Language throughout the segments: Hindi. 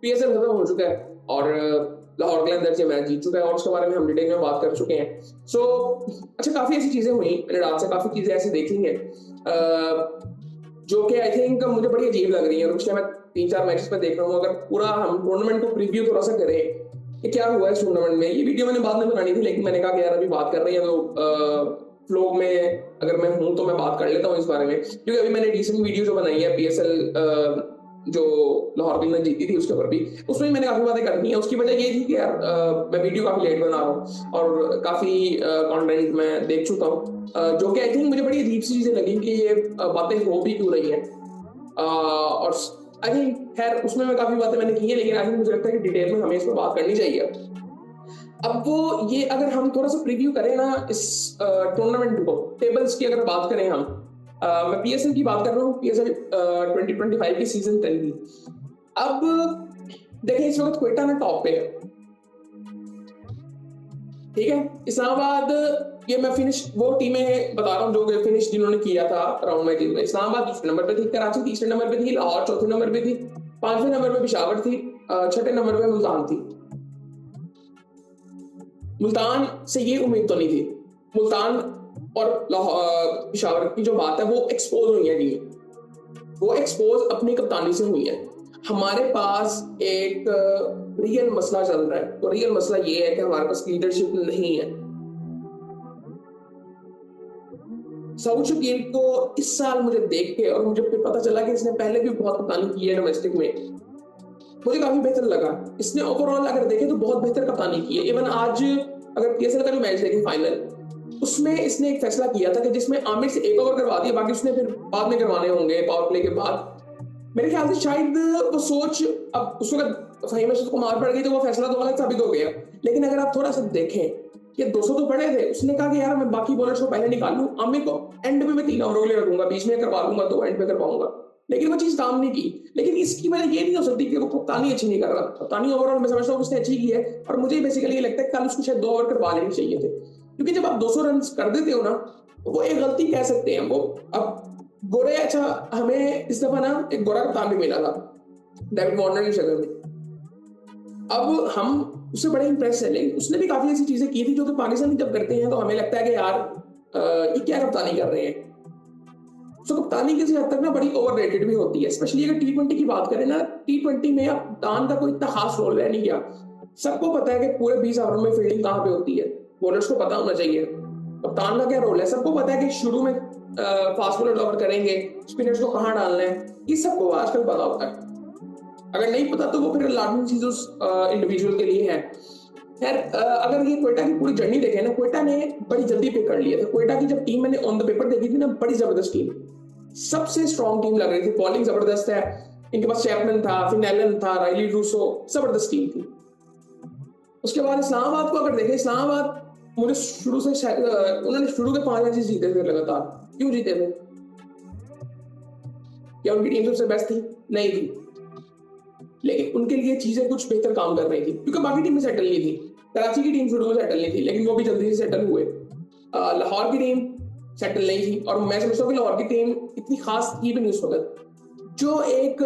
पीएसएल खत्म हो चुका है और लाहौर कलंदर्स ये मैच जीत चुका है और उसके बारे में हम डिटेल में बात कर चुके हैं। सो अच्छा, काफी ऐसी चीजें हुई, मैंने रात से काफी चीजें ऐसी देखी हैं जो कि आई थिंक मुझे बड़ी अजीब लग रही है, और पिछले मैं 3-4 मैचेस में देख रहा हूँ। अगर पूरा हम टूर्नामेंट को प्रीव्यू थोड़ा सा करें कि क्या हुआ इस टूर्नामेंट में, ये वीडियो मैंने बाद में बनानी थी, लेकिन मैंने कहा कि यार अभी बात कर रही है तो फ्लो में अगर मैं हूं तो मैं बात कर लेता हूँ इस बारे में, क्योंकि अभी मैंने रिसेंट वीडियो जो बनाई है पीएसएल जो लाहौर कलंदर्स जीती थी उसके ऊपर भी, उसमें मैंने काफी बातें करनी है। उसकी वजह ये थी कि यार मैं वीडियो काफी लेट बना रहा हूँ और काफी कंटेंट मैं देख चुका हूँ, जो कि आई थिंक मुझे बड़ी अजीब सी चीजें लगी कि ये बातें हो भी क्यों रही हैं। और आई थिंक खैर उसमें मैं काफी बातें मैंने की है, लेकिन आई थिंक मुझे लगता है कि डिटेल में हमें इस पर बात करनी चाहिए। अब वो ये अगर हम थोड़ा सा प्रीव्यू करें ना इस टूर्नामेंट को, टेबल्स की अगर बात करें हम, मैं पीएसएल की बात कर रहा हूँ, पीएसएल 2025 की सीजन 10 की। अब देखें इस वक्त क्वेटा ना टॉप पे है, ठीक है। इस्लामाबाद, ये मैं फिनिश वो टीमें बता रहा हूँ जो फिनिश जिन्होंने किया था राउंड मैचेस में। इस्लामाबाद दूसरे नंबर पे थी, कराची तीसरे नंबर पे थी, लाहौर चौथे नंबर पे थी, पांचवें नंबर पे पेशावर थी, छठे नंबर पे मुल्तान थी। मुल्तान से ये उम्मीद तो नहीं थी। मुल्तान और पेशावर की जो बात है वो एक्सपोज हुई है टीम, वो एक्सपोज अपनी कप्तानी से हुई है। हमारे पास एक रियल मसला चल रहा है, तो रियल मसला ये है कि हमारे पास लीडरशिप नहीं है। सऊद शकील को इस साल मुझे देख के और मुझे फिर पता चला कि इसने पहले भी बहुत कप्तानी की है डोमेस्टिक में, मुझे काफी बेहतर लगा। इसने ओवरऑल अगर देखें तो बहुत बेहतर कप्तानी की है। इवन आज अगर पीएसएल का जो मैच देखें फाइनल, उसमें इसने एक फैसला किया था कि जिसमें आमिर से एक ओवर करवा दिया, बाकी उसने फिर बाद में करवाने होंगे पावर प्ले के बाद। मेरे ख्याल से शायद वो सोच, अब उस वक्त फहीम अरशद को मार पड़ गई तो वो फैसला तो गलत साबित हो गया। लेकिन अगर आप थोड़ा सा देखें कि 200 तो पड़े थे, उसने कहा कि यार मैं बाकी बॉलर्स को पहले निकाल लूं, आमिर को एंड में मैं 3 ओवर के लिए रखूंगा, बीच में करवा लूंगा तो एंड पे करवाऊंगा। लेकिन वो चीज काम नहीं की। लेकिन इसकी वजह ये नहीं हो सकती कि वो कप्तानी अच्छी नहीं कर रहा। कप्तानी ओवरऑल मैं समझता हूँ उसने अच्छी की है, और मुझे बेसिकली ये लगता है कल उसको शायद 2 ओवर करवा लेने चाहिए थे, क्योंकि जब आप 200 रन कर देते हो ना, वो एक गलती कह सकते हैं वो। अब गोरे, अच्छा हमें इस दफा ना एक गोरा कप्तान भी मिला था डेविड वार्नर की शक्ल में। अब हम उससे बड़े इंप्रेस है, लेकिन उसने भी काफी ऐसी चीजें की थी जो कि पाकिस्तानी जब करते हैं तो हमें लगता है कि यार ये क्या कप्तानी कर रहे हैं। तो कप्तानी किसी हद तक ना बड़ी ओवररेटेड भी होती है, स्पेशली अगर टी20 की बात करें ना। टी20 में अब कप्तान का कोई इतना खास रोल रह नहीं गया। सबको पता है कि पूरे 20 ओवर में फील्डिंग कहाँ पे होती है, बॉलर्स को पता होना चाहिए कप्तान का क्या रोल है। सबको पता है कि शुरू में फास्ट बॉलर ओवर करेंगे, स्पिनर्स को कहाँ डालना है, ये सबको आजकल पता होता है। अगर नहीं पता तो वो फिर लाजमी चीज उस इंडिविजुअल के लिए है। खैर, अगर ये क्वेटा की पूरी जर्नी देखें ना, क्वेटा ने बड़ी जल्दी पिक कर लिया था। क्वेटा की जब टीम मैंने ऑन द पेपर देखी थी ना, बड़ी जबरदस्त टीम, सबसे स्ट्रॉन्ग टीम लग रही थी। बॉलिंग जबरदस्त है इनके पास, चैपमैन था, फिन एलन था, राइली रूसो, जबरदस्त टीम थी। उसके बाद इस्लामाबाद को अगर देखें, इस्लामाबाद मुझे शुरू से उन्होंने शुरू के 5 मैचेस जीते थे लगातार। क्यों जीते थे? क्या उनकी टीम सबसे बेस्ट थी? नहीं थी, लेकिन उनके लिए चीजें कुछ बेहतर काम कर रही थी, क्योंकि बाकी टीमें सेटल नहीं थी। कराची की टीम शुरू में सेटल नहीं थी, लेकिन वो भी जल्दी से सेटल हुए। लाहौर की टीम सेटल नहीं थी, और मैं समझता हूँ कि लाहौर की टीम इतनी खास थी भी नहीं उस वक्त। जो एक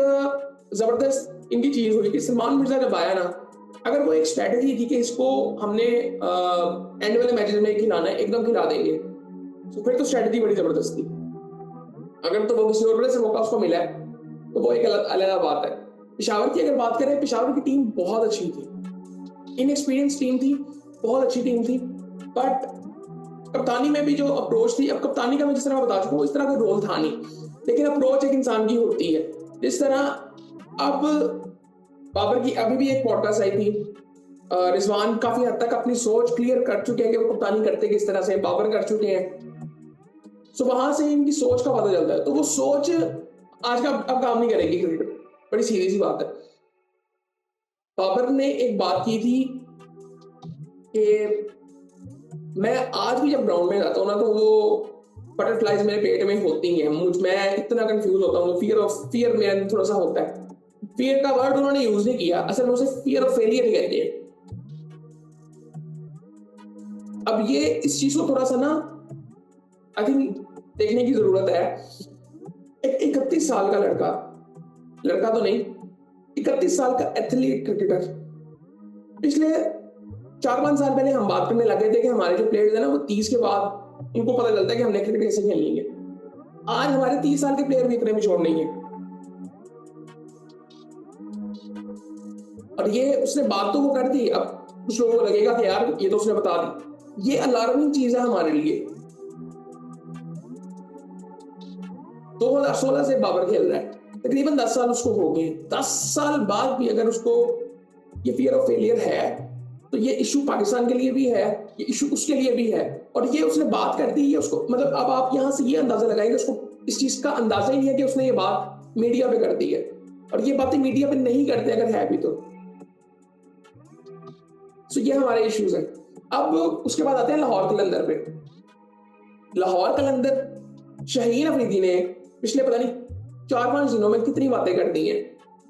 जबरदस्त इनकी चीज हुई कि सलमान मिर्जा जब आया ना, अगर वो एक स्ट्रेटेजी थी कि इसको हमने एंड वाले मैचेस में खिलाना है, एकदम खिला देंगे, तो फिर तो स्ट्रेटेजी बड़ी जबरदस्त थी। अगर तो वो किसी और वजह से मौका उसको मिला है तो वो एक अलग बात है। पेशावर की अगर बात करें, पेशावर की टीम बहुत अच्छी थी, इनएक्सपीरियंस टीम थी, बहुत अच्छी टीम थी। बट कप्तानी में भी जो अप्रोच थी, अब कप्तानी का मैं जिस तरह बता चुका हूँ इस तरह का रोल था नहीं, लेकिन अप्रोच एक इंसान की होती है। जिस तरह अब बाबर की अभी भी एक पॉडकास्ट आई थी, रिजवान काफी हद तक अपनी सोच क्लियर कर चुके हैं कि वो कप्तानी करते किस तरह से, बाबर कर चुके हैं। सो वहां से इनकी सोच का पता चलता है। तो वो सोच आज का अब काम नहीं करेगी क्रिकेट, बड़ी सीधी सी बात है। बाबर ने एक बात की थी कि मैं आज भी जब ग्राउंड में जाता हूँ ना, तो वो बटरफ्लाइज मेरे पेट में होती हैं, मैं इतना कंफ्यूज होता हूँ, फियर मेरे अंदर थोड़ा सा होता है। फियर का वर्ड उन्होंने यूज नहीं किया, असल में उसे फियर ऑफ फेलियर ही कहते हैं। अब ये इस चीज को थोड़ा सा ना आई थिंक देखने की जरूरत है। एक 31 साल का लड़का तो नहीं, 31 साल का एथलीट क्रिकेटर। पिछले 4-5 साल पहले हम बात करने लगे थे कि हमारे जो प्लेयर्स हैं ना वो 30 के बाद इनको पता चलता है कि हमने क्रिकेट कैसे खेलनी है। आज हमारे 30 साल के प्लेयर भी इतने मैच्योर नहीं है। और ये उसने बात तो वो कर दी, अब कुछ लोगों को लगेगा कि यार ये तो उसने बता दी। ये अलार्मिंग चीज है हमारे लिए। 2016 से बाबर खेल रहा है, तकरीबन 10 साल उसको हो गए। 10 साल बाद भी अगर उसको ये फियर ऑफ फेलियर है तो ये इशू पाकिस्तान के लिए भी है, ये इशू उसके लिए भी है। और ये उसने बात कर दी है उसको, मतलब अब आप यहां से ये अंदाजा लगाएंगे उसको इस चीज का अंदाजा ही नहीं है कि उसने ये बात मीडिया पे कर दी है। और ये बातें मीडिया पे नहीं करते अगर है भी तो। ये हमारे इश्यूज हैं। अब उसके बाद आते हैं लाहौर कलंदर पे। लाहौर कलंदर शाहीन अफरीदी ने पिछले पता नहीं 4-5 दिनों में कितनी बातें कर दी हैं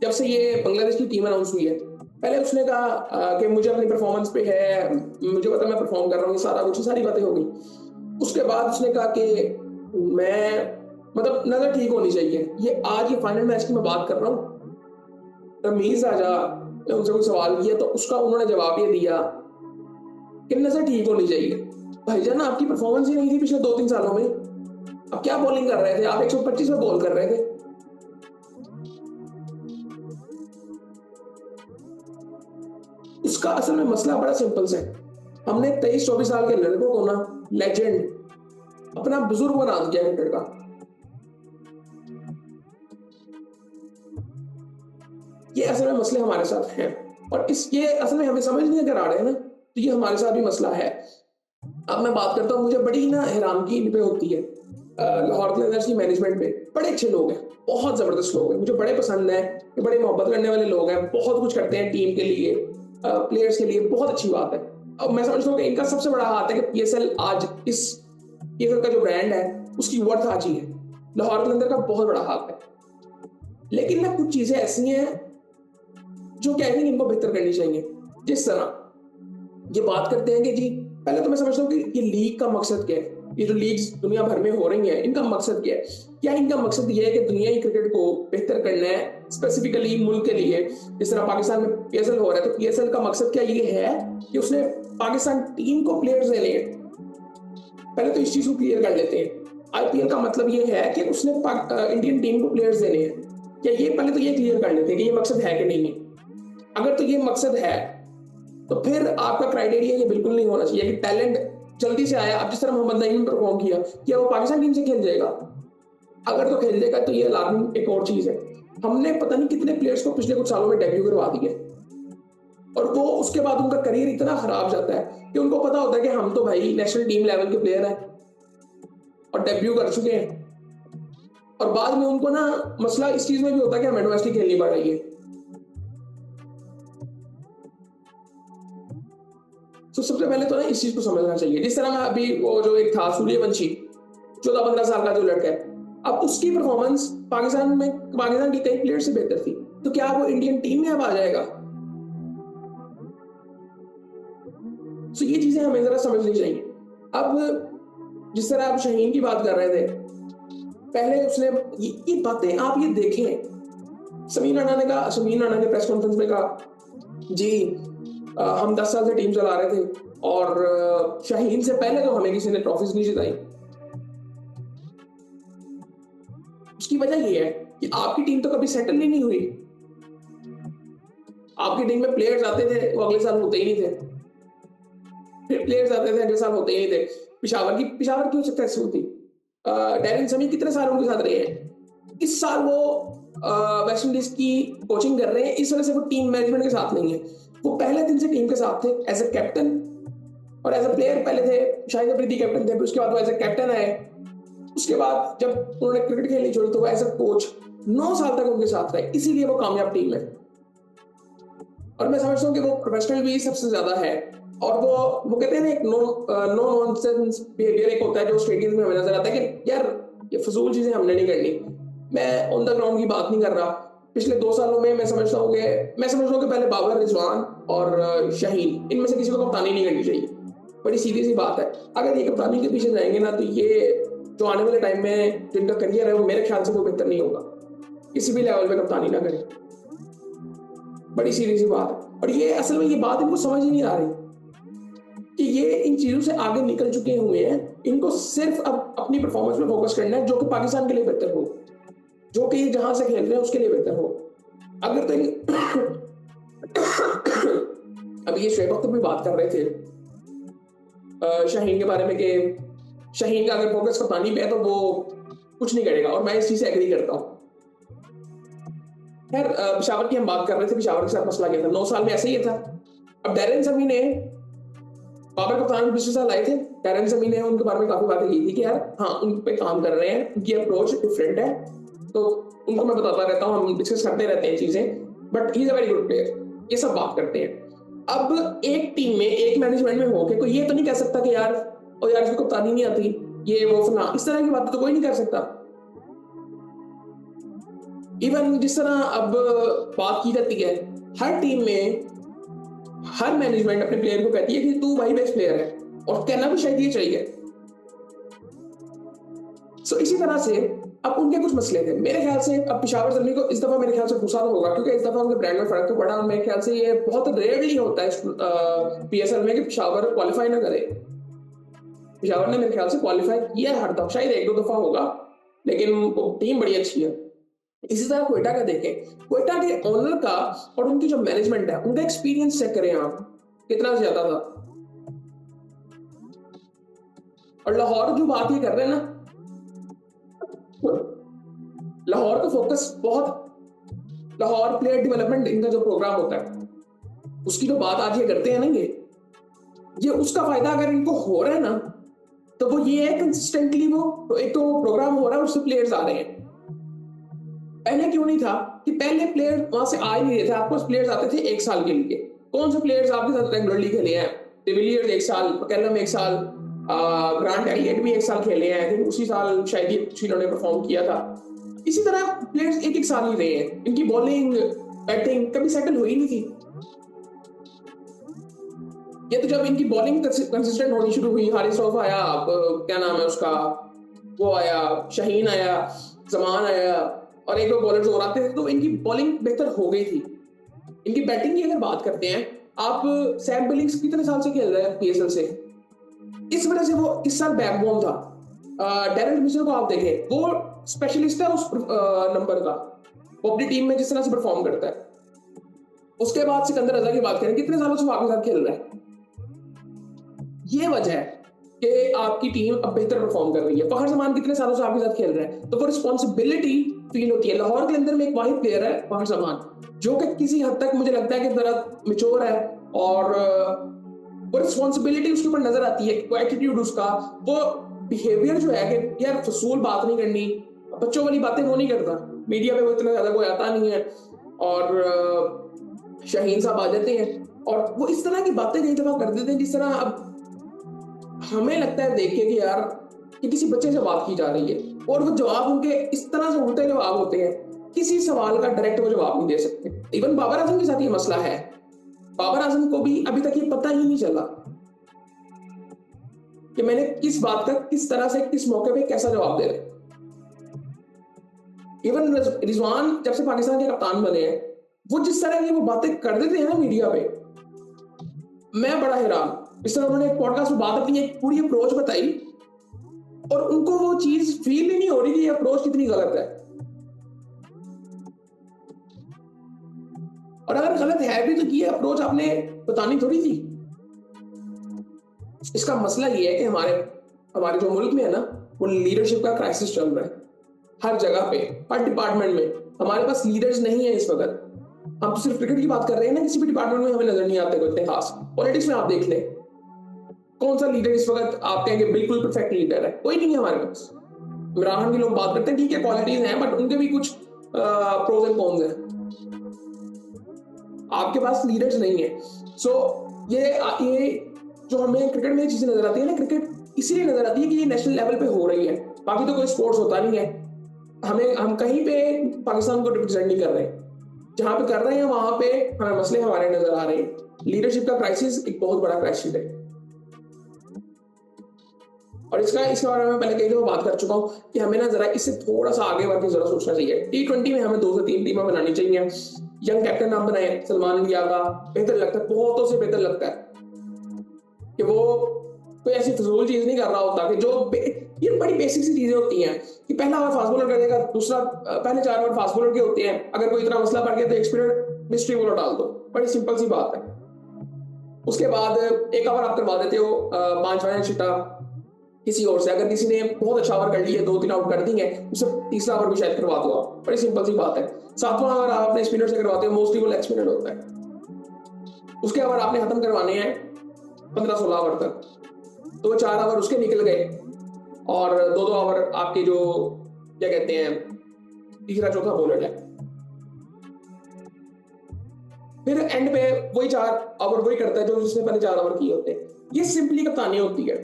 जब से ये बांग्लादेश की टीम अनाउंस हुई है। पहले उसने कहा कि मुझे अपनी परफॉर्मेंस पे है, मुझे पता मैं परफॉर्म कर रहा हूँ, सारा कुछ सारी बातें हो गई। उसके बाद उसने कहा कि मैं मतलब नजर ठीक होनी चाहिए। ये आज ये फाइनल मैच की मैं बात कर रहा हूँ, रमीज राजा ने उनसे कोई सवाल किया तो उसका उन्होंने जवाब ये दिया कि नजर ठीक होनी चाहिए। भाईजान आपकी परफॉर्मेंस ही नहीं थी पिछले 2-3 सालों में, अब क्या बॉलिंग कर रहे थे आप? 125 में बॉल कर रहे थे। उसका असल में मसला बड़ा सिंपल है। हमने 23-24 साल के लड़कों को ना लेजेंड अपना बुजुर्ग बना दिया क्रिकेट का। ये असल में मसले हमारे साथ हैं और ये असल में हमें समझ नहीं अगर आ रहे हैं ना तो ये हमारे साथ भी मसला है। अब मैं बात करता हूँ, मुझे बड़ी ना हैरानगी पे होती है लाहौर कलंदर्स की मैनेजमेंट पे। बड़े अच्छे लोग हैं, बहुत जबरदस्त लोग हैं, मुझे बड़े पसंद है, ये बड़े मोहब्बत करने वाले लोग हैं, बहुत कुछ करते हैं टीम के लिए, प्लेयर्स के लिए, बहुत अच्छी बात है। अब मैं समझता हूँ कि इनका सबसे बड़ा हाथ है कि पीएसएल आज इस पीएसएल का जो ब्रांड है उसकी वर्थ आज ही है। लाहौर कलंदर का बहुत बड़ा हाथ है, लेकिन ना कुछ चीजें ऐसी हैं जो क्या है इनको बेहतर करनी चाहिए। जिस तरह ये बात करते हैं कि जी पहले तो मैं समझता हूँ कि ये लीग का मकसद क्या है, ये जो लीग्स दुनिया भर में हो रही हैं इनका मकसद क्या है? क्या इनका मकसद ये है कि दुनियाई क्रिकेट को बेहतर करना है स्पेसिफिकली मुल्क के लिए? जिस तरह पाकिस्तान में पीएसएल हो रहा है तो पीएसएल का मकसद क्या ये है कि उसने पाकिस्तान टीम को प्लेयर्स देने हैं। पहले तो इस चीज को क्लियर कर लेते हैं। आईपीएल का मतलब ये है कि उसने इंडियन टीम को प्लेयर्स देने हैं, क्या ये पहले तो ये क्लियर कर लेते हैं कि ये मकसद है कि नहीं है। अगर तो ये मकसद है तो फिर आपका क्राइटेरिया ये बिल्कुल नहीं होना चाहिए कि टैलेंट जल्दी से आया। अब जिस तरह मोहम्मद नईम ने परफॉर्म किया, क्या वो पाकिस्तान टीम से खेल जाएगा? अगर तो खेल जाएगा तो ये अलार्मिंग एक और चीज है। हमने पता नहीं कितने प्लेयर्स को पिछले कुछ सालों में डेब्यू करवा दिए और वो उसके बाद उनका करियर इतना खराब जाता है कि उनको पता होता है कि हम तो भाई नेशनल टीम लेवल के प्लेयर हैं और डेब्यू कर चुके हैं, और बाद में उनको ना मसला इस चीज में भी होता है कि हमें डोमेस्टिक खेलनी पड़ रही है। तो सबसे पहले तो ना इस चीज को समझना चाहिए। जिस तरह मैं अभी वो जो एक था सूर्यवंशी 14-15 साल का जो लड़का है, अब उसकी परफॉर्मेंस पाकिस्तान की कई प्लेयर से बेहतर थी, तो क्या वो इंडियन टीम में अब आ जाएगा? तो ये चीजें हमें जरा समझनी चाहिए। अब जिस तरह आप शाहीन की बात कर रहे थे, पहले उसने ये बातें आप ये देखें, समीर राणा ने प्रेस कॉन्फ्रेंस में कहा जी हम 10 साल से टीम चला रहे थे और शाहीन से पहले तो हमें किसी ने ट्रॉफीज नहीं जिताई। उसकी वजह यह है कि आपकी टीम तो कभी सेटल ही नहीं हुई। आपकी टीम में प्लेयर्स आते थे वो अगले साल होते ही नहीं थे, फिर प्लेयर्स आते थे अगले साल होते ही नहीं थे। पिशावर क्यों सक्सेसफुल थी? डैरेन समी कितने साल उनके साथ रहे हैं। इस साल वो वेस्ट इंडीज की कोचिंग कर रहे हैं, इस वजह से वो टीम मैनेजमेंट के साथ नहीं है। वो पहले दिन से टीम के साथ थे एज ए कैप्टन और एज ए प्लेयर पहले थे। शाहिद अफरीदी कैप्टन थे, फिर उसके बाद वो एज ए कैप्टन आए। उसके बाद जब उन्होंने क्रिकेट खेलनी छोड़ी तो वो एज ए कोच 9 साल तक उनके साथ रहे, इसीलिए वो कामयाब टीम है। और मैं समझता हूँ कि वो प्रोफेशनल भी सबसे ज्यादा है। और वो कहते हैं ना एक नो नॉनसेंस बिहेवियर एक होता है जो स्टेडियम में हमें नजर आता है कि यार ये फजूल चीजें हमने नहीं करनी। मैं ऑन द ग्राउंड की बात नहीं कर रहा। पिछले 2 सालों में मैं समझता हूँ कि पहले बाबर, रिजवान और शाहीन, इनमें से किसी को कप्तानी नहीं करनी चाहिए। बड़ी सीधी सी बात है। अगर ये कप्तानी के पीछे जाएंगे ना तो ये जो आने वाले टाइम में जिनका करियर है वो मेरे ख्याल से वो बेहतर नहीं होगा। किसी भी लेवल पे कप्तानी ना करें। बड़ी सीरियस सी बात है। और ये असल में ये बात इनको समझ ही नहीं आ रही कि ये इन चीजों से आगे निकल चुके हुए हैं। इनको सिर्फ अब अपनी परफॉर्मेंस में फोकस करना है, जो कि पाकिस्तान के लिए बेहतर हो, जो कि जहां से खेल रहे हैं उसके लिए बेहतर हो। अगर तो अब ये शोएब अख्तर भी बात कर रहे थे शाहीन के बारे में कि शाहीन का अगर फोकस कप्तानी पे है तो वो कुछ नहीं करेगा, और मैं इस चीज से एग्री करता हूँ। खैर पेशावर की हम बात कर रहे थे, पेशावर के साथ मसला क्या था, 9 साल में ऐसे ही था। अब डैरेन समी ने बाबर कप्तान पिछले साल आए थे, डैरेन समी ने उनके बारे में काफी बातें की थी कि यार हाँ उन पे काम कर रहे हैं, उनकी अप्रोच डिफरेंट है, तो उनको मैं बताता रहता हूँ, हम डिस्कस करते रहते हैं चीजें, but he is a very good player, ये सब बात करते हैं। अब एक टीम में एक मैनेजमेंट में होके कोई ये तो नहीं कह सकता कि यार और यार इसको कप्तानी नहीं आती, ये वो फला, इस तरह की बात तो कोई नहीं कर सकता। इवन जिस तरह अब बात की जाती है, हर टीम में हर मैनेजमेंट अपने प्लेयर को कहती है कि तू भाई बेस्ट प्लेयर है, और कहना भी शायद ये चाहिए। सो इसी तरह से अब उनके कुछ मसले थे मेरे ख्याल से। अब पेशावर जल्दी को इस दफा मेरे ख्याल से गुस्सा तो होगा, क्योंकि इस दफा उनके ब्रांड में फर्क तो पड़ा, और मेरे ख्याल से ये बहुत रेयरली होता है पीएसएल में कि पेशावर क्वालिफाई ना करे। पेशावर ने मेरे ख्याल से क्वालिफाई किया है हर दफा, शायद 1-2 दफा होगा, लेकिन टीम बड़ी अच्छी है। इसी तरह क्वेटा का देखें, क्वेटा के ओनर का और उनकी जो मैनेजमेंट है उनका एक्सपीरियंस चेक करें आप, कितना ज्यादा था। और लाहौर जो बात ये कर रहे हैं ना, लाहौर का फोकस बहुत, लाहौर प्लेयर डेवलपमेंट इनका जो प्रोग्राम होता है उसकी जो बात आज ये करते हैं ना, ये उसका फायदा अगर इनको हो रहा है ना, तो वो ये है कंसिस्टेंटली वो एक तो प्रोग्राम हो रहा है, उससे प्लेयर्स आ रहे हैं। पहले क्यों नहीं था कि पहले प्लेयर वहां से आ ही नहीं रहे थे, आपके पास प्लेयर्स आते थे 1 साल के लिए। कौन से प्लेयर्स आपके साथ रेगुलरली खेले हैं? डिविलियर्स 1 साल, मैकलम 1 साल, ग्रांट एलियट भी 1 साल खेले हैं, आई थिंक उसी साल शायद ये इन्होंने परफॉर्म किया था। इसी तरह प्लेयर्स 1-1 साल ही रहे हैं, इनकी बॉलिंग बैटिंग कभी सेटल हुई नहीं थी। ये तो जब इनकी बॉलिंग कंसिस्टेंट होनी शुरू हुई, हारिस रऊफ आया, क्या नाम है उसका, वो आया, शाहीन आया, जमान आया, और 1-2 बॉलर्स और आते थे, तो इनकी बॉलिंग बेहतर हो गई थी। इनकी बैटिंग की अगर बात करते हैं, आप सैम बिलिंग्स कितने साल से खेल रहे हैं पीएसएल से, इस वजह से वो इस साल बैकबोन था। डैरेन मिचेल को आप देखें, वो स्पेशलिस्ट है उस नंबर का, वो अपनी टीम में जिस तरह से परफॉर्म करता है। उसके बाद सिकंदर रजा की बात करें, कितने सालों से वो आपके साथ खेल रहा है। ये वजह है कि आपकी टीम अब बेहतर परफॉर्म कर रही है। फखर जमान कितने सालों से आपके साथ खेल रहे हैं, तो वो रिस्पॉन्सिबिलिटी फील होती है। लाहौर के अंदर में एक वाहिद प्लेयर है फखर जमान, जो कि किसी हद तक मुझे लगता है कि जरा मिच्योर है, और वो रिस्पॉन्सिबिलिटी उसके ऊपर नजर आती है, वो एटीट्यूड उसका, वो बिहेवियर जो है कि यार फसूल बात नहीं करनी, बच्चों वाली बातें वो नहीं करता, मीडिया में वो इतना ज्यादा कोई आता नहीं है, और शाहीन साहब आ जाते हैं और वो इस तरह की बातें कई दफा कर देते हैं जिस तरह अब हमें लगता है देख के कि यार कि किसी बच्चे से बात की जा रही है, और वो जवाब उनके इस तरह से उल्टे जवाब होते हैं, किसी सवाल का डायरेक्ट वो जवाब नहीं दे सकते। इवन बाबर आजम के साथ ये मसला है, बाबर आजम को भी अभी तक ये पता ही नहीं चला कि मैंने किस बात का किस तरह से किस मौके पे कैसा जवाब दे रहे। इवन रिजवान जब से पाकिस्तान के कप्तान बने हैं, वो जिस तरह की वो बातें कर देते हैं ना मीडिया पे, मैं बड़ा हैरान। इस तरह उन्होंने एक पॉडकास्ट में बात अपनी एक पूरी अप्रोच बताई, और उनको वो चीज फील ही नहीं हो रही कि ये अप्रोच कितनी गलत है। और अगर गलत है भी तो ये अप्रोच आपने बतानी थोड़ी थी। इसका मसला ये है कि हमारे जो मुल्क में है ना, वो लीडरशिप का क्राइसिस चल रहा है हर जगह पे, हर डिपार्टमेंट में। हमारे पास लीडर्स नहीं है इस वक्त। हम तो सिर्फ क्रिकेट की बात कर रहे हैं ना, किसी भी डिपार्टमेंट में हमें नजर नहीं आते कोई इतने खास। पॉलिटिक्स में आप देख लें, कौन सा लीडर इस वक्त आप कहेंगे बिल्कुल परफेक्ट लीडर है? कोई नहीं है हमारे पास। इमरान खान की लोग बात करते हैं, ठीक है क्वालिटीज हैं, बट उनके भी कुछ प्रोज एंड कॉन्स हैं। आपके पास लीडर्स नहीं है। सो ये जो हमें क्रिकेट में चीजें नजर आती है ना, क्रिकेट इसीलिए नजर आती है कि ये नेशनल लेवल पे हो रही है, बाकी तो कोई स्पोर्ट्स होता नहीं है। हम कहीं पे पाकिस्तान को रिप्रेजेंट नहीं कर रहे, जहां पे कर रहे हैं वहां पे हमें मसले हमारे नजर आ रहे हैं। लीडरशिप का क्राइसिस एक बहुत बड़ा क्राइसिस है। और इसके बारे में पहले कई दफा बात कर चुका हूँ कि हमें ना जरा इससे थोड़ा सा आगे बढ़ के जरा सोचना चाहिए। T20 में हमें 2 से 3 टीमें बनानी चाहिए। यंग कैप्टन नाम बनाए सलमान इंडिया का, बेहतर लगता है, बहुतों से बेहतर लगता है कि वो कोई ऐसी फजूल चीज नहीं कर रहा होता कि ये बड़ी बेसिक सी चीजें होती हैं कि पहला ओवर फास्ट बॉलर करेगा, दूसरा पहले 4 ओवर फास्ट बॉलर के होते हैं, अगर कोई इतना मसला पड़ गया तो एक्सपीरियंस मिस्ट्री बॉलर डाल दो, बड़ी सिंपल सी बात है। उसके बाद एक ओवर आप करवा देते हो 5 रन छिटा किसी और से, अगर किसी ने बहुत अच्छा ओवर कर लिया, 2-3 आउट कर दिए, उसे तीसरा ओवर भी शायद करवा दो आप, बड़ी सिंपल सी बात है। 7वां ओवर आप अपने स्पिनर से करवाते हो, मोस्टली वो लेग स्पिनर होता है। उसके ओवर आपने खत्म करवाने हैं 15-16 ओवर तक, तो 4 ओवर उसके निकल गए और 2-2 ओवर आपके जो क्या कहते हैं तीसरा चौथा बॉलर है। फिर एंड पे वही 4 ओवर वही करता है जो जिसने पहले 4 ओवर किए होते हैं। ये सिंपली कप्तानी होती है।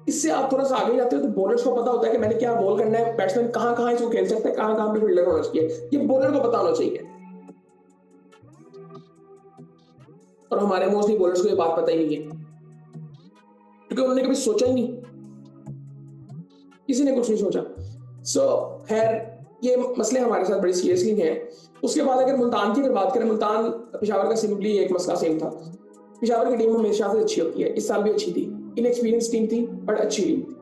इससे आप थोड़ा सा आगे जाते हो तो बॉलर्स को पता होता है कि मैंने क्या बॉल करना है, बैट्समैन कहां कहां इसको खेल सकता है, कहां कहां पे फील्डर होना चाहिए, ये बॉलर को पता होना चाहिए। और हमारे मोस्टली बॉलर्स को ये बात पता ही नहीं है क्योंकि उन्होंने कभी सोचा ही नहीं, किसी ने कुछ नहीं सोचा। सो खैर ये मसले हमारे साथ बड़ी सीरियसली हैं। उसके बाद अगर मुल्तान की अगर बात करें, मुल्तान पेशावर का सिंपली एक मसला सेम था। पेशावर की टीम हमेशा से अच्छी होती है, इस साल भी अच्छी थी, इनएक्सपीरियंस टीम थी बट अच्छी टीम थी।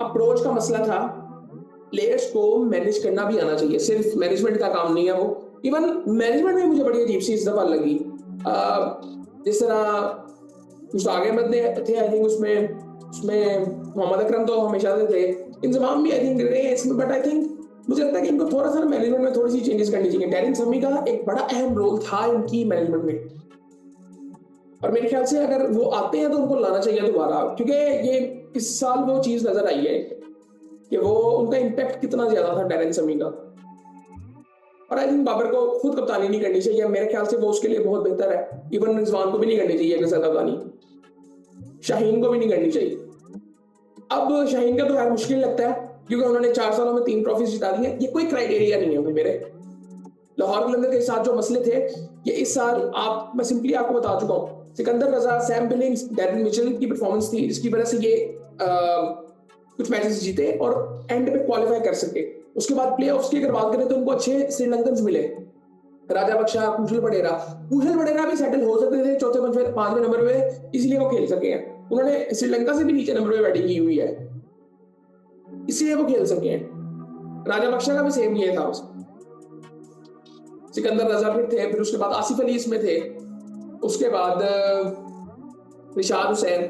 अप्रोच का मसला था, प्लेयर्स को मैनेज करना भी आना चाहिए, सिर्फ मैनेजमेंट का काम नहीं है वो। इवन मैनेजमेंट में मुझे बड़ी अजीब सी इस दफा लगी, जिस तरह मुश्ताक अहमद ने थे, आई थिंक उसमें मोहम्मद अकरम तो हमेशा से थे, इंजमाम भी आई थिंक रहे इसमें, बट आई थिंक मुझे लगता है कि इनको थोड़ा सा मैनेजमेंट में थोड़ी सी चेंजेस करनी चाहिए। डैरेन समी का एक बड़ा अहम रोल था इनकी मैनेजमेंट में, और मेरे ख्याल से अगर वो आते हैं तो उनको लाना चाहिए दोबारा, क्योंकि ये इस साल वो चीज नजर आई है कि वो उनका इम्पैक्ट कितना ज्यादा था डैरेन समी का। और आई थिंक बाबर को खुद कप्तानी नहीं करनी चाहिए, मेरे ख्याल से वो उसके लिए बहुत बेहतर है। इवन रिजवान को भी नहीं करनी चाहिए अगर कप्तानी, शाहीन को भी नहीं करनी चाहिए। अब शाहीन का तो खैर मुश्किल लगता है क्योंकि उन्होंने 4 सालों में 3 ट्रॉफी जिता दी है, ये कोई क्राइटेरिया नहीं है मेरे। लाहौर कलंदर के साथ जो मसले थे ये इस साल मैं सिंपली आपको बता चुका हूँ। सिकंदर रजा, सैम बिलिंग्स, डैरेन मिचेल की परफॉर्मेंस थी जिसकी वजह से ये कुछ मैचेस जीते और एंड पे क्वालिफाई कर सके। उसके बाद प्ले ऑफ्स की अगर बात करें तो उनको अच्छे श्रीलंकन मिले, राजा बख्शा, कुशल बडेरा भी सेटल हो सकते थे चौथे 5वें नंबर पे, इसलिए वो खेल सके हैं। उन्होंने श्रीलंका से भी नीचे नंबर पे बैटिंग की हुई है, इसलिए वो खेल सके हैं। राजा बख्शा का भी सेम ये था, सिकंदर रजा फिर थे, फिर उसके बाद आसिफ अली इसमें थे, उसके बाद रिशाद हुसैन।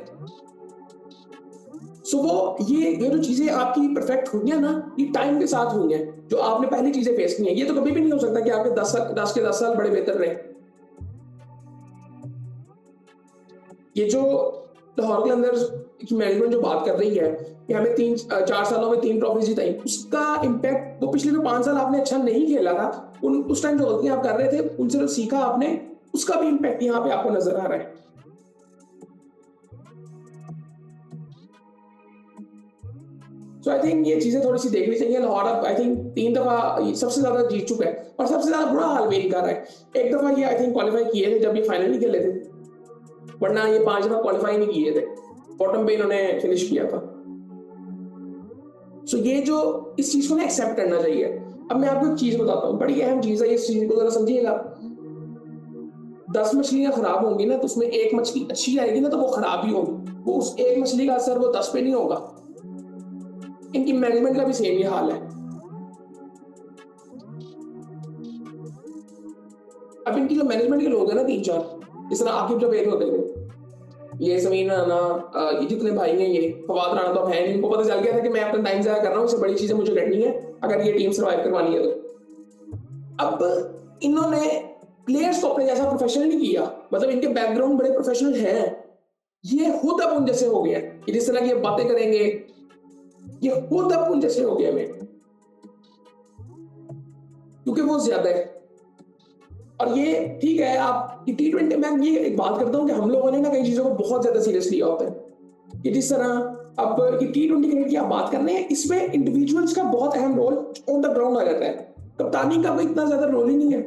सो वो ये जो चीजें आपकी परफेक्ट हुई है ना, ये टाइम के साथ हुई हैं। जो आपने पहली चीजें फेस की हैं, ये तो कभी भी नहीं हो सकता कि आपके 10 के 10 साल बड़े बेहतर रहे। ये जो लाहौर के अंदर की मैनेजमेंट जो बात कर रही है कि हमें 4 सालों में 3 ट्रॉफी जिताई, उसका इम्पैक्ट वो पिछले जो 5 साल आपने अच्छा नहीं खेला था, उस टाइम जो गलतियां आप कर रहे थे उनसे जो सीखा आपने, उसका भी इम्पैक्ट यहाँ पे आपको नजर आ रहा है। सो आई थिंक ये चीजें थोड़ी सी देखनी चाहिए। लाहौर अब आई थिंक 3 दफा सबसे ज्यादा जीत चुका है और सबसे ज्यादा बुरा हाल भी नहीं कर रहा है। एक दफा ये आई थिंक क्वालिफाई किए थे जब ये फाइनल नहीं खेले थे, वरना ये 5 दफा क्वालिफाई नहीं किए थे, बॉटम पे इन्होंने फिनिश किया था। सो ये जो इस चीज को ना एक्सेप्ट करना चाहिए। अब मैं आपको एक चीज बताता हूँ, बड़ी अहम चीज है, इस चीज को जरा समझिएगा। 10 मछलियां खराब होंगी ना तो उसमें एक मछली अच्छी आएगी ना तो वो खराब ही होगी, वो उस एक मछली का असर वो 10 पे नहीं होगा। इनकी मैनेजमेंट का भी सेम ही हाल है। अब इनकी जो मैनेजमेंट के लोग हैं ना 3-4, जिस तरह आकिब जावेद होते थे, ये समीन राना, ये जितने भाई हैं, ये फवाद राना तो है नहीं, इनको पता चल गया था कि मैं अपना टाइम जाया कर रहा हूँ, इससे बड़ी चीजें मुझे करनी है अगर ये टीम सर्वाइव करवानी है तो। अब इन्होंने प्लेयर्स को अपने जैसा प्रोफेशनल नहीं किया, मतलब इनके बैकग्राउंड बड़े प्रोफेशनल हैं, ये खुद अब उन जैसे हो गए कि जिस तरह की बातें करेंगे ये खुद अब उन जैसे हो गए हमें, क्योंकि वो ज्यादा है। और ये ठीक है, आप T20 में ये एक बात करता हूँ कि हम लोगों ने ना कई चीजों को बहुत ज्यादा सीरियस लिया होता है कि जिस तरह अब T20 क्रिकेट की आप बात कर रहे हैं, इसमें इंडिविजुअल्स का बहुत अहम रोल ऑन द ग्राउंड आ जाता है, कप्तानी का कोई इतना ज्यादा रोल ही नहीं है।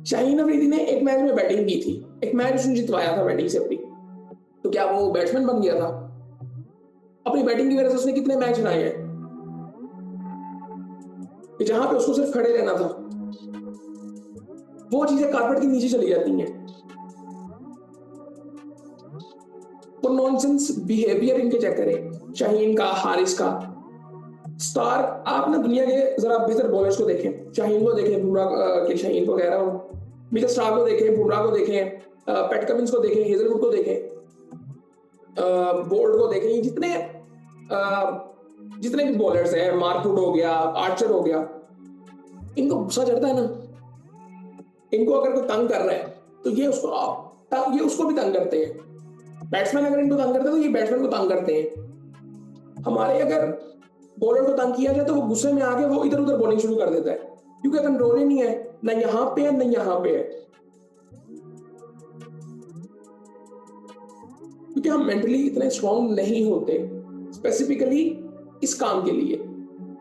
शाहीन अफरीदी ने एक मैच में बैटिंग की थी, एक मैच उसने जितवाया था बैटिंग से अपनी, तो क्या वो बैट्समैन बन गया था? अपनी बैटिंग की वजह से उसने कितने मैच हराए हैं कि जहां पे उसको सिर्फ खड़े रहना था, वो चीजें कारपेट के नीचे चली जाती हैं। वो नॉनसेंस बिहेवियर इनके चक्कर है, शाहीन का, हारिस का। स्टार, आप ना दुनिया के जरा बेहतर बॉलर्स को देखें, शाहीन को देखें, बुमराह के शाहीन को कह रहा हूँ, मिचेल स्टार्क को देखें, बुमराह को देखें, पैट कमिंस को देखें, हेजलवुड को देखें, बोल्ट को देखें, ये जितने भी बॉलर्स हैं, मार्कवुड हो गया, आर्चर हो गया, इनको गुस्सा चढ़ता है ना, इनको अगर कोई तंग कर रहा है तो ये उसको भी तंग करते हैं। बैट्समैन अगर इनको तंग करते हैं तो ये बैट्समैन को तंग करते हैं। हमारे अगर बॉलर को तंग किया जाए तो वो गुस्से में आके वो इधर उधर बॉलिंग शुरू कर देता है, क्योंकि कंट्रोल ही नहीं है, ना यहाँ पे है ना यहाँ पे है, क्योंकि हम मेंटली इतने स्ट्रांग नहीं होते स्पेसिफिकली इस काम के लिए।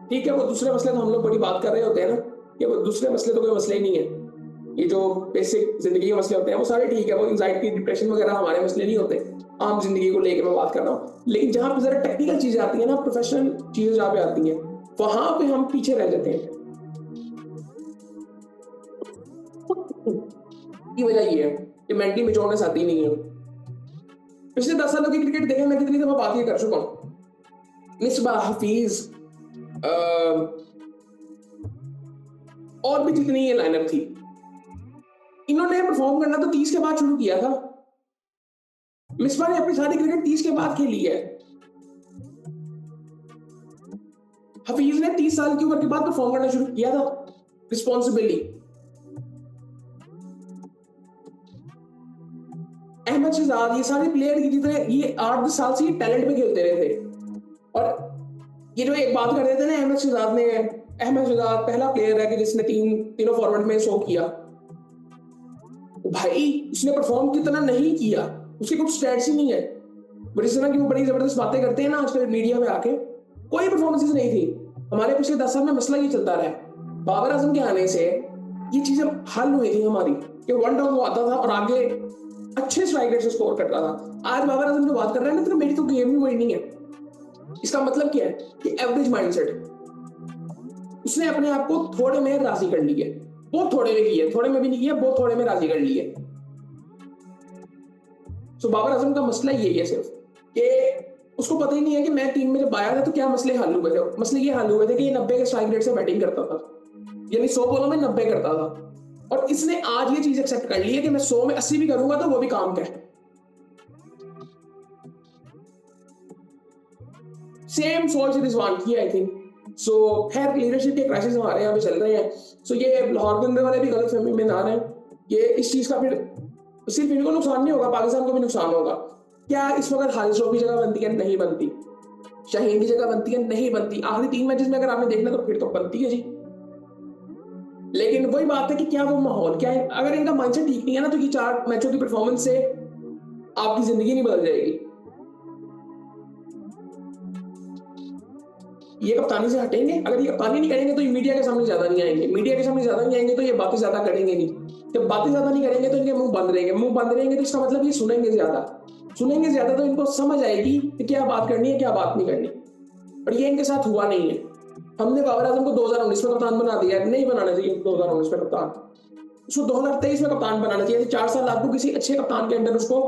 ठीक है, वो दूसरे मसले तो हम लोग बड़ी बात कर रहे होते हैं ना, कि वो दूसरे मसले तो कोई मसले ही नहीं है, ये जो बेसिक जिंदगी के मसले होते हैं वो सारे ठीक है, वो एंजाइटी, डिप्रेशन वगैरह हमारे मसले नहीं होते, आम जिंदगी को लेकर मैं बात कर रहा हूँ। लेकिन जहां पे जरा टेक्निकल चीजें आती है ना, प्रोफेशनल चीजें जहां पे आती हैं, वहां पे हम पीछे रह जाते हैं। की वजह ये है कि मेंटली मेच्योरनेस आती नहीं है। पिछले 10 सालों की क्रिकेट देखें, मैं कितनी दफा बात ये कर चुका हूँ, मिसबाह, हफीज, और भी जितनी ये लाइनअप थी, इन्होंने परफॉर्म करना तो 30 के बाद शुरू किया था। मिसबाह ने अपनी सारी क्रिकेट 30 के बाद खेली है। हफीज ने 30 साल की उम्र के बाद परफॉर्म करना शुरू किया था रिस्पॉन्सिबिलिटी। अहमद शहजाद, ये सारे प्लेयर की जितने ये 8-10 साल से ये टैलेंट पे खेलते रहे थे, और ये जो एक बात कर रहे थे ना, अहमद शहजाद पहला प्लेयर है कि जिसने तीनों फॉर्मेट में 100 किया। भाई उसने परफॉर्म कितना नहीं किया, उसकी कुछ स्टैट्स ही नहीं है। जिस तरह की वो बड़ी जबरदस्त बातें करते हैं ना आजकल मीडिया में आके, कोई परफॉर्मेंसेस नहीं थी। हमारे पिछले 10 साल में मसला ये चलता रहा है, बाबर आजम के आने से ये चीजें हल हुई थी हमारी, कि 1 डाउन वो आता था और आगे अच्छे स्ट्राइक रेट से स्कोर करता था। आज बाबर आजम जो बात कर रहे हैं ना, तो मेरी तो गेम ही वही नहीं है। इसका मतलब क्या है कि एवरेज माइंडसेट, उसने अपने आप को थोड़े में राजी कर लिया, बहुत थोड़े में किया, थोड़े में भी नहीं किया, बहुत थोड़े में राजी कर लिया। तो बाबर आजम का मसला यही है सिर्फ कि उसको पता ही नहीं है कि मैं टीम में जब आया था तो क्या मसले हल हुए थे। मसले ये हल हुए थे कि ये 90 के स्ट्राइक रेट से बैटिंग करता था, यानी 100 बॉलों में 90 करता था, और इसने आज ये चीज एक्सेप्ट कर ली है कि मैं 100 में 80 भी करूंगा तो वो भी काम का है। सेम सोच रिजवान की आई थिंक। सो खैर, लीडरशिप के क्राइसिस हमारे यहाँ पे चल रहे हैं। सो ये लाहौर के अंदर वाले भी गलत फहमी में ना रहे, ये इस चीज का फिर सिर्फ इनको नुकसान नहीं होगा, पाकिस्तान को भी नुकसान होगा। क्या इस वक्त हारिस रऊफ की जगह बनती है? नहीं बनती। शाहीन की जगह बनती है? नहीं बनती। आखिरी 3 मैचेस में अगर आपने देखना तो फिर तो बनती है जी। लेकिन वही बात है कि क्या वो माहौल क्या है, अगर इनका माइंडसेट ठीक नहीं है ना, तो ये 4 मैचों की परफॉर्मेंस से आपकी जिंदगी नहीं बदल जाएगी। ये कप्तानी से हटेंगे, अगर ये कप्तानी नहीं करेंगे तो ये मीडिया के सामने ज्यादा नहीं आएंगे, मीडिया के सामने ज्यादा नहीं आएंगे तो ये बातें ज्यादा करेंगे नहीं, जब बातें ज्यादा नहीं करेंगे तो इनके मुंह बंद रहेंगे तो इसका मतलब ये सुनेंगे ज्यादा, तो इनको समझ आएगी कि क्या बात करनी है क्या बात नहीं करनी। और ये इनके साथ हुआ नहीं है। हमने बाबर आजम को 2019 में कप्तान बना दिया, नहीं बनाना चाहिए 2019 में कप्तान, उसको 2023 में कप्तान बनाना चाहिए। 4 साल आपको किसी अच्छे कप्तान के अंदर उसको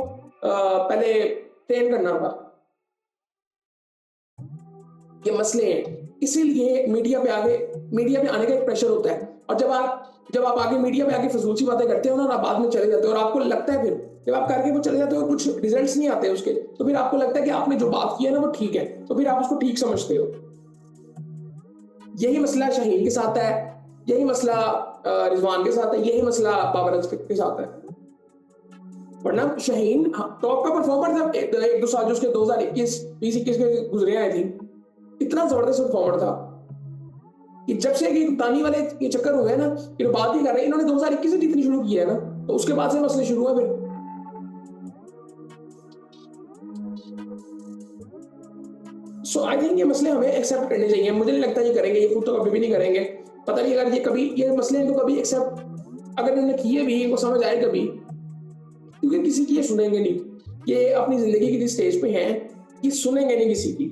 पहले ट्रेन करना होगा। ये मसले हैं, इसीलिए मीडिया पे आने का एक प्रेशर होता है, और जब आप आगे मीडिया पे आके फजूल सी बातें करते हो ना, और आप बाद में चले जाते हो, और आपको लगता है फिर जब आप करके वो चले जाते हो कुछ रिजल्ट्स नहीं आते उसके, तो फिर आपको लगता है कि आपने जो बात की है ना वो ठीक है, तो फिर आप उसको ठीक समझते हो। यही मसला शाहीन के साथ है, यही मसला रिजवान के साथ है, यही मसला बाबर आजम के साथ है। वरना शाहीन टॉप का परफॉर्मर था 1-2 साल जो उसके 2021 के गुजरे आए थे, इतना जबरदस्त परफॉर्मर था कि जब से कि कप्तानी वाले ये चक्कर हुए ना, ये बात ही कर रहे हैं, इन्होंने 2021 से जीतनी शुरू किया है ना, तो उसके बाद से मसले शुरू हुए। फिर सो आई थिंक ये मसले हमें एक्सेप्ट करने चाहिए। मुझे नहीं लगता ये करेंगे, ये खुद तो कभी भी नहीं करेंगे। पता नहीं अगर ये मसले इनको कभी एक्सेप्ट अगर इन्होंने किए भी वो समझ आए कभी, क्योंकि किसी की ये सुनेंगे नहीं। ये अपनी जिंदगी की स्टेज पे हैं कि सुनेंगे नहीं किसी की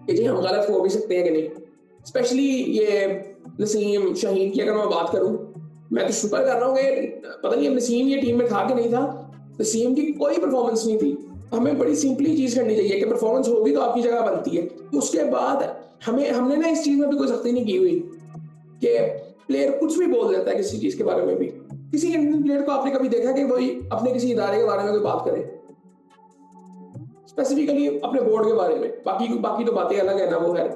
कि जी हम गलत हो भी सकते हैं कि नहीं। स्पेशली ये नसीम शाहीन की अगर मैं बात करूं, मैं तो शुक्र कर रहा हूँ कि पता नहीं अब नसीम ये टीम में था कि नहीं था। नसीम की कोई परफॉर्मेंस नहीं थी। हमें बड़ी सिंपली चीज करनी चाहिए कि परफॉर्मेंस होगी तो आपकी जगह बनती है। उसके बाद हमने ना इस चीज में भी कोई सख्ती नहीं की हुई कि प्लेयर कुछ भी बोल देता है किसी चीज के बारे में भी। किसी इंडियन प्लेयर को आपने कभी देखा कि वही अपने किसी इदारे के बारे में कोई बात करे, स्पेसिफिकली अपने बोर्ड के बारे में? बाकी तो बातें अलग है ना, वो है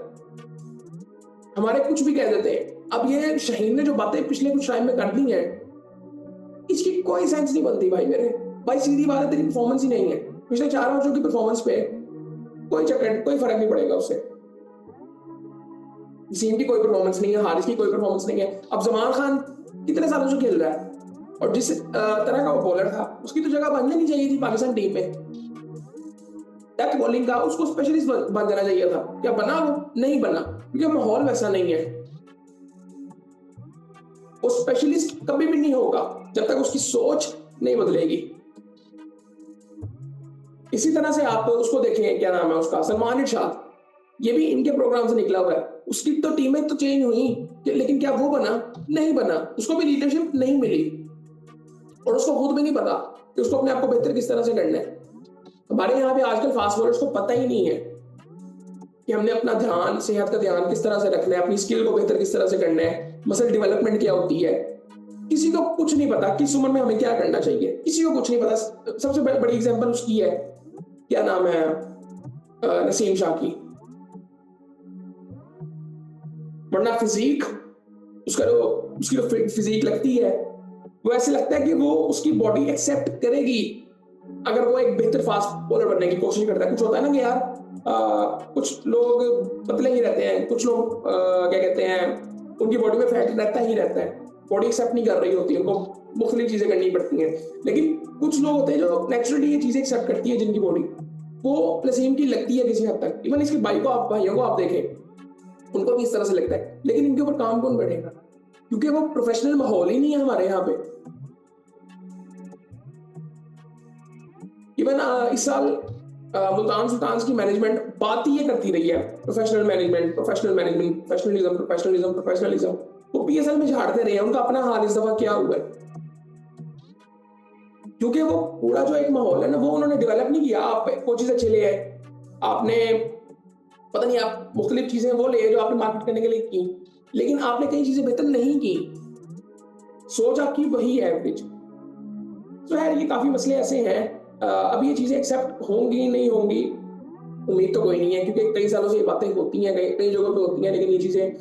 हमारे कुछ भी कह देते हैं। अब ये शाहीन ने जो बातें पिछले कुछ टाइम में कर दी हैं, इसकी कोई सेंस नहीं बनती भाई मेरे भाई। सीधी बात है, तेरी परफॉर्मेंस ही नहीं है। पिछले 4 मैचों की परफॉर्मेंस पे कोई फर्क नहीं पड़ेगा उससे। वसीम की कोई परफॉर्मेंस नहीं है, हारिस की कोई परफॉर्मेंस नहीं है। अब जमान खान कितने सालों से खेल रहा है और जिस तरह का वो बॉलर था, उसकी तो जगह बन जानी चाहिए थी पाकिस्तान टीम में। डेथ बॉलिंग का उसको स्पेशलिस्ट बन जाना चाहिए था। क्या बना? वो नहीं बना क्योंकि माहौल वैसा नहीं है। वो स्पेशलिस्ट कभी भी नहीं होगा जब तक उसकी सोच नहीं बदलेगी। इसी तरह से आप उसको देखें, क्या नाम है उसका, सलमान इरशाद, ये भी इनके प्रोग्राम से निकला हुआ है। उसकी तो टीमें तो चेंज हुई, लेकिन क्या वो बना? नहीं बना। उसको भी लीडरशिप नहीं मिली और उसको खुद भी नहीं पता कि उसको अपने आप को बेहतर किस तरह से करना है। हमारे यहाँ पे आजकल फास्ट बॉलर्स को पता ही नहीं है कि हमने अपना ध्यान, सेहत का ध्यान किस तरह से रखना है, अपनी स्किल को बेहतर किस तरह से करना है, मसल डेवलपमेंट क्या होती है। किसी को कुछ नहीं पता किस उम्र में हमें क्या करना चाहिए, किसी को कुछ नहीं पता। सबसे बड़ी एग्जांपल उसकी है, क्या नाम है, नसीम शाह की। वरना फिजिक उसकी जो फिजिक लगती है, वो ऐसे लगता है कि वो उसकी बॉडी एक्सेप्ट करेगी अगर वो एक बेहतर फास्ट बॉलर बनने की कोशिश करता है। कुछ होता है ना कि यार कुछ लोग पतले ही रहते हैं, कुछ लोग क्या कहते हैं, उनकी बॉडी में फैट रहता ही रहता है, बॉडी एक्सेप्ट नहीं कर रही होती, उनको मुख्तलिफ चीजें करनी पड़ती हैं। लेकिन कुछ लोग होते हैं जो नेचुरली ये चीजें एक्सेप्ट करती है, जिनकी बॉडी वो नसीम की लगती है किसी हद तक। इवन इसके भाइयों को आप देखें, उनको भी इस तरह से लगता है। लेकिन इनके ऊपर काम कौन करेगा? क्योंकि वो प्रोफेशनल माहौल ही नहीं है हमारे यहाँ पे। इवन इस साल मुल्तान सुल्तान्स की मैनेजमेंट बात ही ये करती रही है, प्रोफेशनल मैनेजमेंट, प्रोफेशनलिज्म। वो पीएसएल में झाड़ते रहे हैं। उनका अपना हाल इस दफा क्या हुआ है, क्योंकि वो पूरा जो एक माहौल है ना, वो उन्होंने डेवलप नहीं किया। आप कोचेस अच्छे ले आए, आपने पता नहीं आप मुख्तलिफ चीजें वो ले जो आपने मार्केट करने के लिए की, लेकिन आपने कई चीजें बेहतर नहीं की। सोच आपकी वही है एवरेज। तो यार ये काफी मसले ऐसे हैं। अब ये चीजें एक्सेप्ट होंगी नहीं होंगी, उम्मीद तो कोई नहीं है, क्योंकि कई सालों से ये बातें होती हैं, कई जगहों पे होती हैं, लेकिन ये चीजें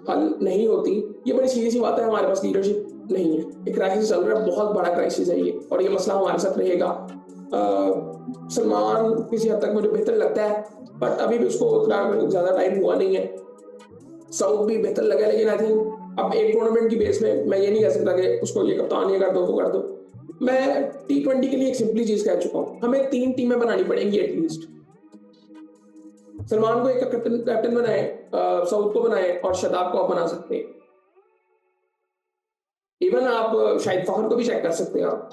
हल नहीं होती। ये बड़ी सीधी सी बात है, हमारे पास लीडरशिप नहीं है। एक क्राइसिस चल रहा है, बहुत बड़ा क्राइसिस है ये, और ये मसला हमारे साथ रहेगा। सलमान किसी हद तक मुझे बेहतर लगता है, बट अभी भी उसको ज्यादा टाइम हुआ नहीं है। साउथ भी बेहतर लगा, लेकिन आई थिंक अब एक टूर्नामेंट की बेस में मैं ये नहीं कह सकता कि उसको ये कप्तान ये कर दो, वो कर दो। मैं T20 के लिए एक सिंपली चीज कह चुका हूं, हमें 3 टीमें बनानी पड़ेंगी एटलीस्ट। सलमान को एक कैप्टन बनाए, साउथ को बनाए, और शादाब को आप बना सकते हैं। इवन आप शाहिद फखर को भी चेक कर सकते हैं आप।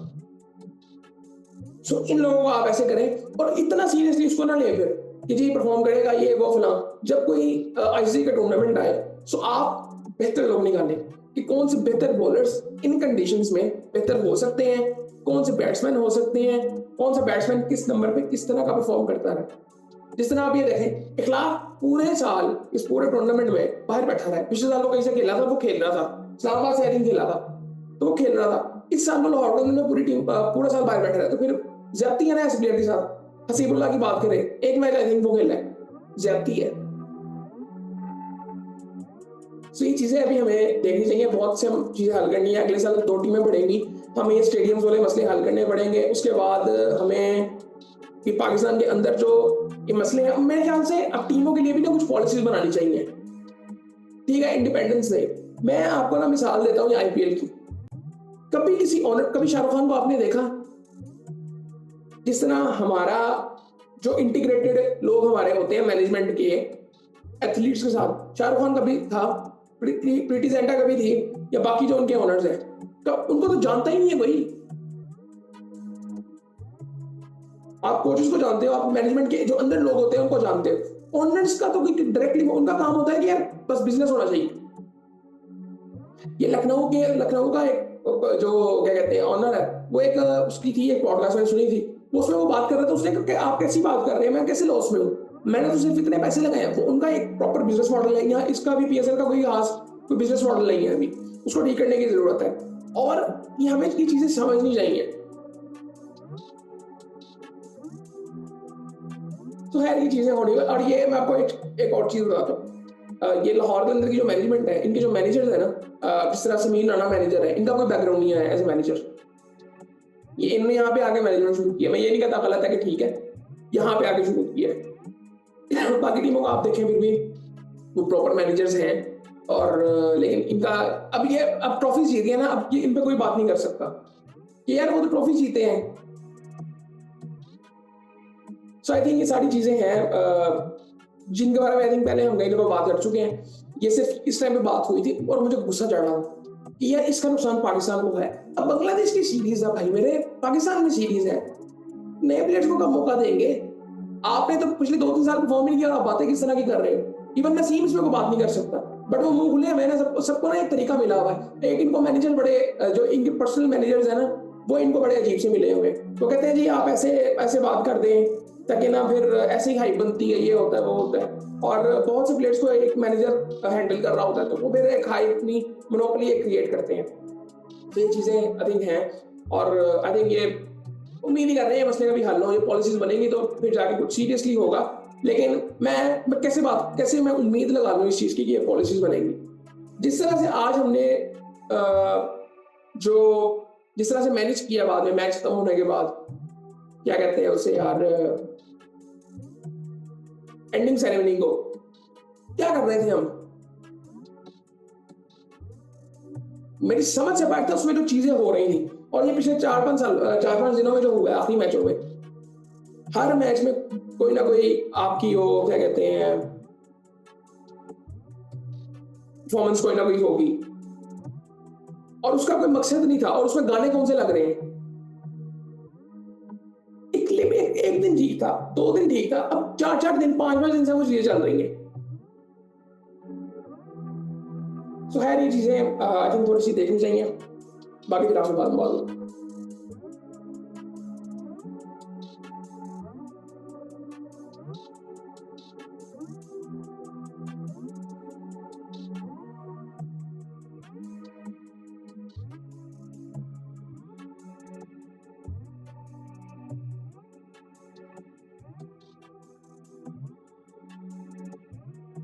सो इन लोगों को आप ऐसे करें, और इतना सीरियसली उसको ना ले फिर कि जी परफॉर्म करेगा ये वो फला। जब कोई आईसीसी का टूर्नामेंट आए, सो आप बेहतर लोग निकालें कि कौन से बेहतर बॉलर्स इन कंडीशंस में बेहतर हो सकते हैं, कौन से बैट्समैन हो सकते हैं, कौन सा बैट्समैन किस नंबर पे किस तरह का परफॉर्म करता है। जिस तरह आप ये देखें, इखलाक पूरे साल इस पूरे टूर्नामेंट में बाहर बैठा रहा है। पिछले साल वो कहीं से खेला था, वो खेल रहा था, इस्लामाबाद से आई खेला था, तो वो खेल रहा था। इस साल वो लाहौर में पूरी टीम पूरा साल बाहर बैठा रहा है, तो फिर ज्यादती है ना ऐसे प्लेयर के साथ। हसीबुल्लाह की बात करें, एक मैच आई थिंक वो खेला है, ज्यादती है। तो ये चीजें अभी हमें देखनी चाहिए, बहुत से हम चीजें हल करनी है। अगले साल 2 टीमें बढ़ेंगी, हमें ये स्टेडियम्स वाले मसले हल करने पड़ेंगे। उसके बाद हमें कि पाकिस्तान के अंदर जो ये मसले हैं, मेरे ख्याल से अब टीमों के लिए भी ना कुछ पॉलिसीज बनानी चाहिए। ठीक है, इंडिपेंडेंस डे, मैं आपको ना मिसाल देता हूँ आईपीएल की। कभी शाहरुख खान को आपने देखा? जिस तरह हमारा जो इंटीग्रेटेड लोग हमारे होते हैं मैनेजमेंट के एथलीट्स के साथ, शाहरुख खान कभी था, प्रीति जिंटा कभी थी, या बाकी जो उनके ओनर्स हैं, तो उनको तो जानता ही नहीं है कोई। आप कोचेस को जानते हो, आप मैनेजमेंट के जो अंदर लोग होते हैं उनको जानते हो। ओनर्स का तो कोई डायरेक्टली उनका काम होता है कि यार बस बिजनेस होना चाहिए। ये लखनऊ का एक जो क्या कहते हैं ऑनर है, वो एक उसकी थी एक पॉडकास्ट मैंने सुनी थी, उसमें वो बात कर रहा था। उसने कहा कि आप कैसी बात कर रहे हैं, मैं कैसे लॉस में हूँ, मैंने तो सिर्फ इतने पैसे लगाए हैं। वो उनका एक प्रॉपर बिजनेस मॉडल है। यहाँ इसका भी पीएसएल का कोई खास कोई बिजनेस मॉडल नहीं है, अभी उसको ठीक करने की जरूरत है। और ये हमें ये चीजें समझनी चाहिए। तो खैर ये चीजें होनी है। और ये मैं आपको एक और चीज बताता हूँ। ये लाहौर के अंदर की जो मैनेजमेंट है, इनके जो मैनेजर्स है ना, जिस तरह से मीर नाना मैनेजर है, इनका कोई बैकग्राउंड नहीं है एज ए मैनेजर। ये इन्होंने यहाँ पे आके मैनेजमेंट शुरू किया। मैं ये नहीं कहता गलत है कि ठीक है, यहाँ पे आके शुरू किया है। बाकी टीमों को आप देखें फिर भी वो प्रॉपर मैनेजर्स हैं। और लेकिन इनका अब ट्रॉफी जीत गए ना, अब ये इन पे कोई बात नहीं कर सकता कि यार वो तो ट्रॉफी जीते हैं। सो आई थिंक ये सारी चीजें हैं जिनके बारे में आई थिंक पहले हम कई दफा बात कर चुके हैं। ये सिर्फ इस टाइम पे बात हुई थी और मुझे गुस्सा चढ़ रहा कि यार इसका नुकसान पाकिस्तान को है। अब बांग्लादेश की सीरीज है भाई मेरे, पाकिस्तान में सीरीज है, नए प्लेयर्स को कब मौका देंगे? आपने तो पिछले 2-3 साल परफॉर्म नहीं किया और आप बातें किस तरह की कर रहे हो? इवन मैं सीम्स में कोई बात नहीं कर सकता, बट वो मुंह खुले। मैंने सबको ना एक तरीका मिला हुआ है। एक इनको मैनेजर बड़े जो इनके पर्सनल मैनेजर्स है ना, वो इनको बड़े अजीब से मिले हुए। तो कहते हैं जी आप ऐसे ऐसे बात कर दें ताकि ना फिर ऐसे ही हाइप बनती है, ये होता है वो होता है। और बहुत से प्लेयर्स को एक मैनेजर हैंडल कर रहा होता है, तो वो फिर एक हाइप अपनी मोनोपोली क्रिएट करते हैं। तो ये चीजें आई थिंक हैं। और आई थिंक ये उम्मीद ही कर रहे हैं मसले का भी हल हो, ये पॉलिसीज बनेंगी तो फिर जाके कुछ सीरियसली होगा। लेकिन मैं कैसे मैं उम्मीद लगा लूँ इस चीज की कि ये पॉलिसीज बनेंगी? जिस तरह से आज हमने जो जिस तरह से मैनेज किया बाद में मैच खत्म होने के बाद, क्या कहते हैं उसे यार, एंडिंग सेरेमनी को, क्या कर रहे थे हम? मेरी समझ से बाहर था उसमें जो चीजें हो रही थी। और ये पिछले 4-5 दिनों में जो हुआ है आखिरी मैचों में, हर मैच में कोई ना कोई आपकी वो क्या कहते हैं परफॉर्मेंस कोई ना कोई होगी। और उसका कोई मकसद नहीं था। और उसमें गाने कौन से लग रहे हैं? एक दिन ठीक था, 2 दिन ठीक था, अब 4-4 दिन 5-5 दिन से वो चीजें चल रही है। तो खैर ये चीजें आई थिंक थोड़ी सी देखनी चाहिए। बाकी फिर आपसे बात